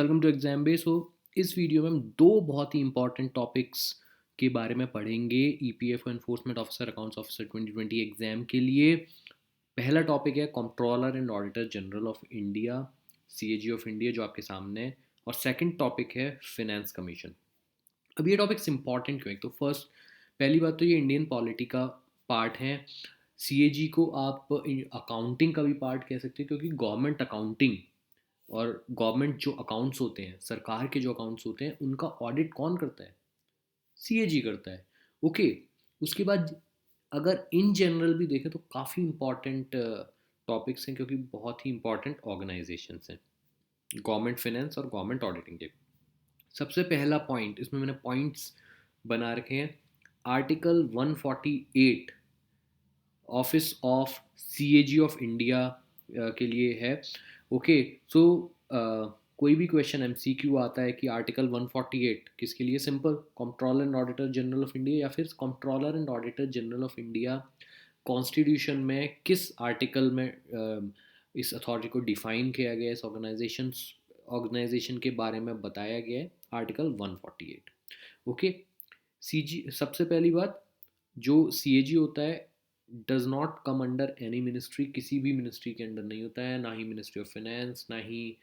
Welcome to exam base. हो इस video में हम दो बहुत ही इंपॉर्टेंट टॉपिक्स के बारे में पढ़ेंगे EPFO enforcement officer accounts officer 2020 exam के लिए। पहला टॉपिक है controller and auditor general of India, CAG of India, जो आपके सामने है। और सेकंड टॉपिक है फिनेंस कमीशन। अब ये टॉपिक्स इंपॉर्टेंट क्यों है? तो फर्स्ट, पहली बात तो ये इंडियन पॉलिटी का पार्ट है। सीएजी को आप अकाउंटिंग का भी पार्ट कह सकते हैं, क्योंकि गवर्नमेंट अकाउंटिंग और गवर्नमेंट जो अकाउंट्स होते हैं, सरकार के जो अकाउंट्स होते हैं, उनका ऑडिट कौन करता है? सीएजी करता है। ओके। उसके बाद अगर इन जनरल भी देखें तो काफ़ी इंपॉर्टेंट टॉपिक्स हैं, क्योंकि बहुत ही इंपॉर्टेंट ऑर्गेनाइजेशंस हैं गवर्नमेंट फिनेंस और गवर्नमेंट ऑडिटिंग के। सबसे पहला पॉइंट, इसमें मैंने पॉइंट्स बना रखे हैं। Article 148 office of CAG of India के लिए है। ओके। सो कोई भी क्वेश्चन एमसीक्यू आता है कि आर्टिकल 148 किसके लिए? Simple, controller and auditor general of India, या फिर controller and auditor general of India constitution में किस आर्टिकल में इस अथॉरिटी को डिफाइन किया गया है, इस ऑर्गेनाइजेशन के बारे में बताया गया है, आर्टिकल 148। ओके। सीजी, सबसे पहली बात, जो सीएजी होता है does not come under any ministry, किसी भी मिनिस्ट्री के अंडर नहीं होता है, ना ही मिनिस्ट्री ऑफ फाइनेंस, ना ही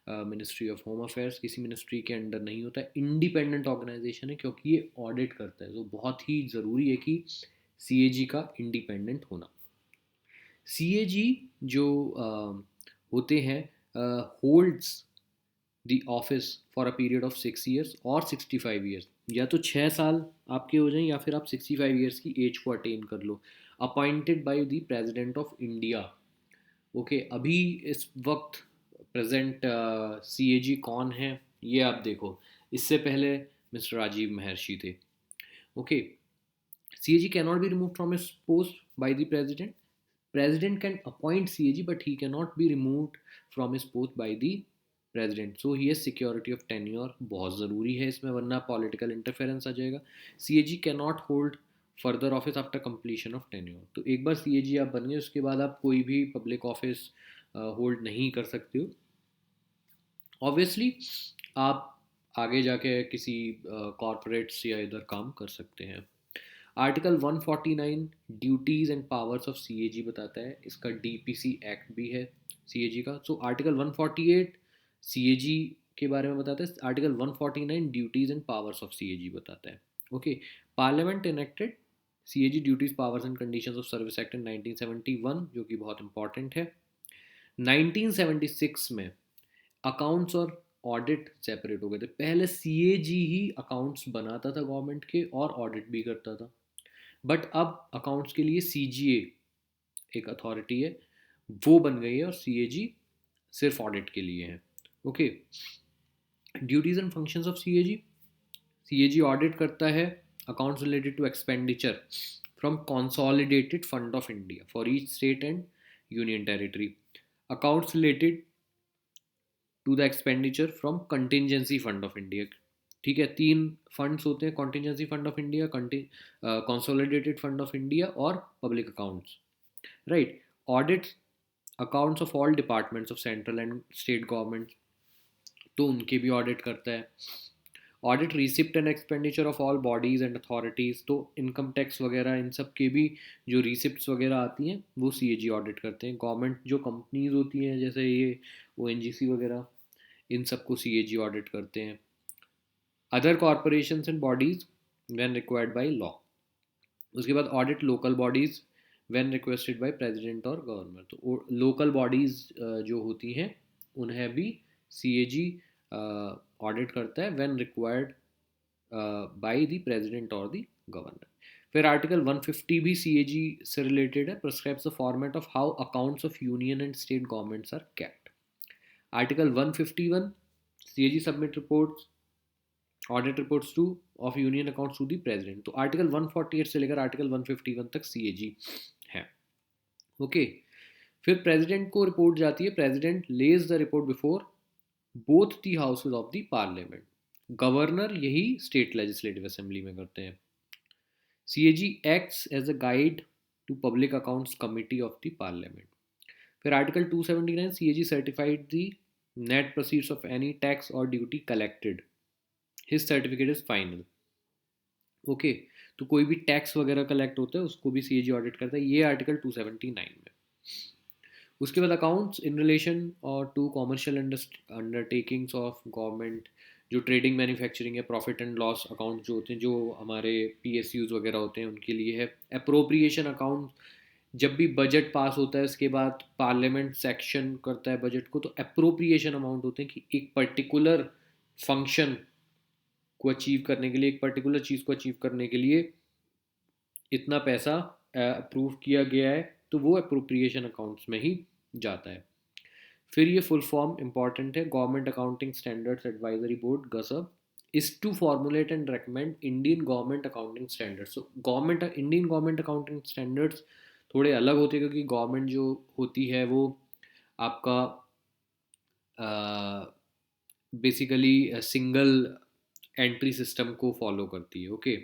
मिनिस्ट्री ऑफ होम अफेयर्स, किसी मिनिस्ट्री के अंडर नहीं होता है। इंडिपेंडेंट ऑर्गेनाइजेशन है, क्योंकि ये ऑडिट करता है, तो बहुत ही ज़रूरी है कि सीएजी का इंडिपेंडेंट होना। सीएजी जो होते हैं holds the office for a period of 6 years और 65 ईयर्स। या तो 6 साल आपके हो जाएं, या फिर आप 65 ईयर्स की एज को अटेन कर लो। Appointed by the president of India. Okay. अभी इस वक्त प्रेजेंट सीएजी कौन है, ये आप देखो। इससे पहले मिस्टर राजीव महर्षि थे। Okay. CAG can not be remove from his post bye the president. President can appoint CAG, but he cannot be removed from his post by the president. So he has security of tenure, बहुत ज़रूरी है इसमें, वरना political interference आ जाएगा। CAG cannot hold further office after completion of tenure। तो एक बार CAG आप बन गए, उसके बाद आप कोई भी पब्लिक ऑफिस होल्ड नहीं कर सकते हो। ऑब्वियसली आप आगे जाके किसी कॉरपोरेट्स या इधर काम कर सकते हैं। Article 149 duties and powers of CAG बताता है। इसका डीपीसी एक्ट भी है सीएजी का। सो आर्टिकल 148 सीएजी के बारे में बताता है, article 149 duties and powers of CAG बताता है। Okay. Parliament enacted CAG duties powers and conditions of service act in 1971, जो कि बहुत इंपॉर्टेंट है। 1976 में अकाउंट्स और ऑडिट सेपरेट हो गए थे। पहले सीएजी ही अकाउंट्स बनाता था गवर्नमेंट के और ऑडिट भी करता था, बट अब अकाउंट्स के लिए सीजीए एक अथॉरिटी है, वो बन गई है, और सीएजी सिर्फ ऑडिट के लिए है। Okay. Duties and functions of CAG. CAG audit करता है accounts related to expenditure from consolidated fund of India for each state and union territory. Accounts related to the expenditure from contingency fund of India. ठीक है, तीन funds होते हैं: contingency fund of India, consolidated fund of India और public accounts. Right. Audit accounts of all departments of central and state government, तो उनके भी audit करता है। Audit receipt and expenditure of all bodies and authorities, तो income tax वगैरह इन सब के भी जो रिसिप्ट्स वगैरह आती हैं वो सीएजी ऑडिट करते हैं। गवर्नमेंट जो कंपनीज होती हैं, जैसे ये ओएनजीसी वगैरह, इन सबको सीएजी ऑडिट करते हैं। Other corporations and bodies when required by law. उसके बाद audit local bodies when requested by president और गवर्नर। तो लोकल बॉडीज़ जो होती हैं उन्हें भी सीएजी ऑडिट करता है when required by the president और द गवर्नर। फिर आर्टिकल 150 भी सीएजी से रिलेटेड है। Prescribes the format of how accounts of union and state governments are kept. Article 151 CAG submit reports, audit reports to of union accounts to the president. तो article 148 से लेकर article 151 तक CAG है। Okay. फिर president को report जाती है। President lays the report before both the houses of the parliament. Governor यही स्टेट लेजिस्लेटिव असेंबली में करते हैं। CAG acts as a guide to public accounts committee of the parliament. फिर article 279 CAG certified the net proceeds of any tax or duty collected, his certificate is final. Okay, तो कोई भी tax वगैरह collect होता है उसको भी CAG audit करता है, ये आर्टिकल 279 में। उसके बाद अकाउंट्स इन रिलेशन और to commercial undertakings of government, जो ट्रेडिंग मैन्युफैक्चरिंग है, प्रॉफिट एंड लॉस अकाउंट जो होते हैं, जो हमारे पीएसयूज वगैरह होते हैं उनके लिए है। अप्रोप्रिएशन अकाउंट, जब भी बजट पास होता है उसके बाद पार्लियामेंट सेक्शन करता है बजट को, तो अप्रोप्रिएशन अमाउंट होते हैं कि एक पर्टिकुलर फंक्शन को अचीव करने के लिए, एक पर्टिकुलर चीज़ को अचीव करने के लिए इतना पैसा अप्रूव किया गया है, तो वो अप्रोप्रिएशन अकाउंट्स में ही जाता है। फिर ये फुल फॉर्म इंपॉर्टेंट है, government accounting standards advisory board GASAB is to formulate and recommend Indian government accounting standards. So government, Indian government accounting standards थोड़े अलग होते हैं, क्योंकि गवर्नमेंट जो होती है वो आपका बेसिकली सिंगल एंट्री सिस्टम को फॉलो करती है। ओके,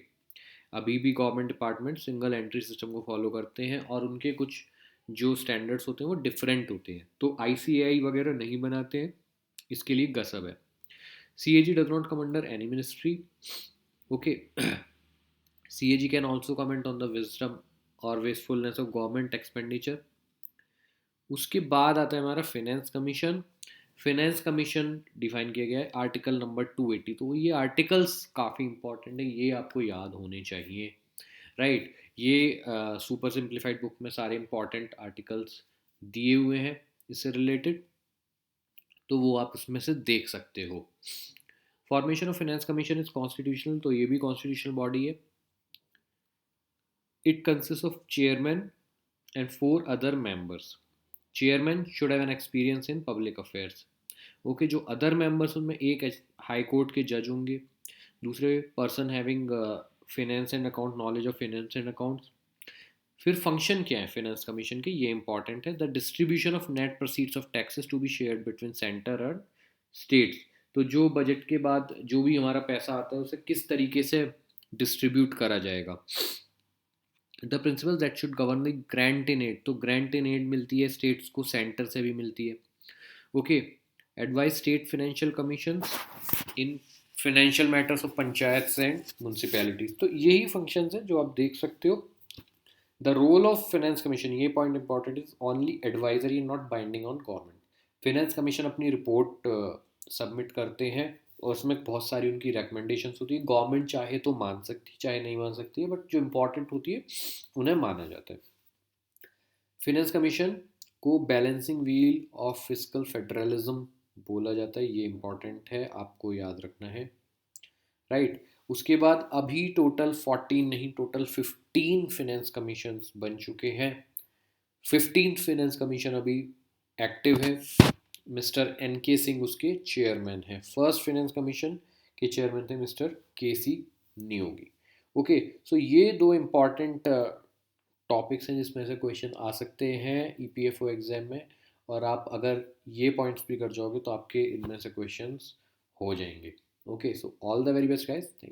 अभी भी government department single entry system को फॉलो करते हैं और उनके कुछ जो स्टैंडर्ड्स होते हैं वो डिफरेंट होते हैं, तो आईसीएआई वगैरह नहीं बनाते हैं, इसके लिए गसब है। CAG does not come under any ministry. Okay, CAG can also comment on the wisdom और वेस्टफुलनेस ऑफ गवर्नमेंट एक्सपेंडिचर। उसके बाद आता है हमारा finance commission. Finance commission define किया गया है आर्टिकल नंबर 280, तो ये आर्टिकल्स काफ़ी इंपॉर्टेंट है, ये आपको याद होने चाहिए, राइट। ये सुपर सिंप्लीफाइड बुक में सारे इंपॉर्टेंट आर्टिकल्स दिए हुए हैं इससे रिलेटेड, तो वो आप उसमें से देख सकते हो। Formation of finance commission is constitutional, तो ये भी कॉन्स्टिट्यूशनल बॉडी है। It consist of chairman and 4 other members. Chairman should have an experience in public affairs. Okay, जो अदर मेंबर्स उनमें एक हाई कोर्ट के जज होंगे, दूसरे person having finance and account, knowledge of finance and accounts. फिर function क्या है फाइनेंस कमीशन के, ये इंपॉर्टेंट है, the distribution of net proceeds of taxes to be shared between centre और स्टेट्स। तो जो बजट के बाद जो भी हमारा पैसा आता है उसे किस तरीके से डिस्ट्रीब्यूट करा जाएगा। The principle that should govern the grant in aid, तो ग्रांट इन एड मिलती है स्टेट्स को, सेंटर से भी मिलती है। Okay, advise state financial commission in financial matters of panchayat and municipalities. तो यही फंक्शंस हैं जो आप देख सकते हो। The role of finance commission, ये point important, is only advisory not binding on government. Finance commission अपनी रिपोर्ट सबमिट करते हैं और उसमें बहुत सारी उनकी रिकमेंडेशंस होती है, गवर्नमेंट चाहे तो मान सकती है चाहे नहीं मान सकती है, बट जो इंपॉर्टेंट होती है उन्हें माना जाता है। फाइनेंस कमीशन को balancing wheel of fiscal federalism बोला जाता है, ये इंपॉर्टेंट है, आपको याद रखना है, राइट। उसके बाद अभी टोटल 14 नहीं, टोटल 15 फाइनेंस कमीशन बन चुके हैं। 15th फाइनेंस कमीशन अभी एक्टिव है, मिस्टर एन के सिंह उसके चेयरमैन हैं। फर्स्ट फाइनेंस कमीशन के चेयरमैन थे मिस्टर के सी नियोगी। ओके, सो ये दो इम्पॉर्टेंट टॉपिक्स हैं जिसमें से क्वेश्चन आ सकते हैं ईपीएफओ एग्जाम में, और आप अगर ये पॉइंट्स भी कर जाओगे तो आपके इनमें से क्वेश्चंस हो जाएंगे। Okay, so all the very best guys, thank